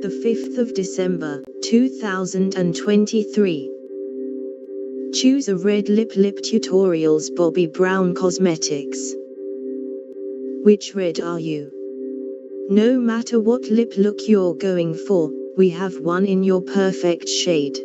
the 5th of December, 2023. Choose a red lip tutorials Bobbi Brown Cosmetics. Which red are you? No matter what lip look you're going for, we have one in your perfect shade.